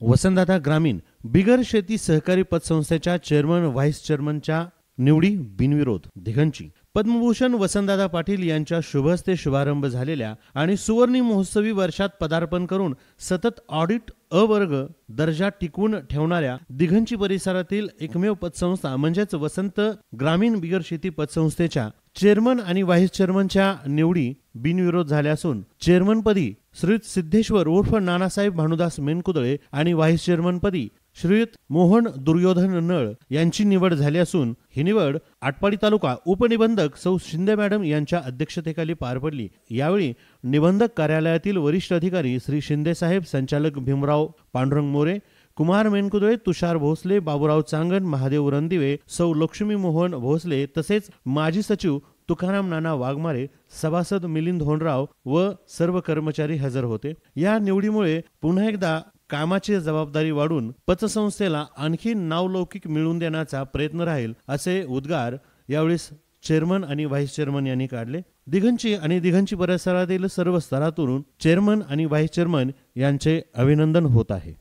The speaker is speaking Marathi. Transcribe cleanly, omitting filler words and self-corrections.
वसंतदादा ग्रामीण बिगर शेती सहकारी पतसंस्थेच्या चेअरमन व्हाईस चेअरमनच्या निवडी बिनविरोध दिघंची. पद्मभूषण वसंतदादा पाटील यांच्या शुभहस्ते शुभारंभ झालेल्या आणि सुवर्णी महोत्सवी वर्षात पदार्पण करून सतत ऑडिट अ वर्ग दर्जा टिकवून ठेवणाऱ्या दिघंची परिसरातील एकमेव पतसंस्था म्हणजेच वसंत ग्रामीण बिगर शेती पतसंस्थेच्या चेअरमन आणि व्हाईस चेअरमनच्या निवडी बिनविरोध झाल्या असून चेअरमनपदी श्रीयुत सिद्धेश्वर उर्फ नानासाहेब भानुदास मेनकुदळे आणि व्हाईस चेअरमनपदी श्रीयुत मोहन दुर्योधन नळ यांची निवड झाली असून ही निवड आटपाडी तालुका उपनिबंधक सौ शिंदे मॅडम यांच्या अध्यक्षतेखाली पार पडली. यावेळी निबंधक कार्यालयातील वरिष्ठ अधिकारी श्री शिंदे साहेब, संचालक भीमराव पांडुरंग मोरे, कुमार मेनकुदळे, तुषार भोसले, बाबूराव चांगण, महादेव रणदिवे, सौ लक्ष्मी मोहन भोसले तसेच माजी सचिव तुकाराम नाना वाघमारे, सभासद मिलिंद होनराव व सर्व कर्मचारी हजर होते. या निवडीमुळे पुन्हा एकदा कामाची जबाबदारी वाढून पतसंस्थेला आणखी नावलौकिक मिळवून देण्याचा प्रयत्न राहील असे उद्गार यावेळी चेअरमन आणि व्हाईस चेअरमन यांनी काढले. दिघंची आणि दिघंची परिसरातील सर्व स्तरातून चेअरमन आणि व्हाईस चेअरमन यांचे अभिनंदन होत आहे.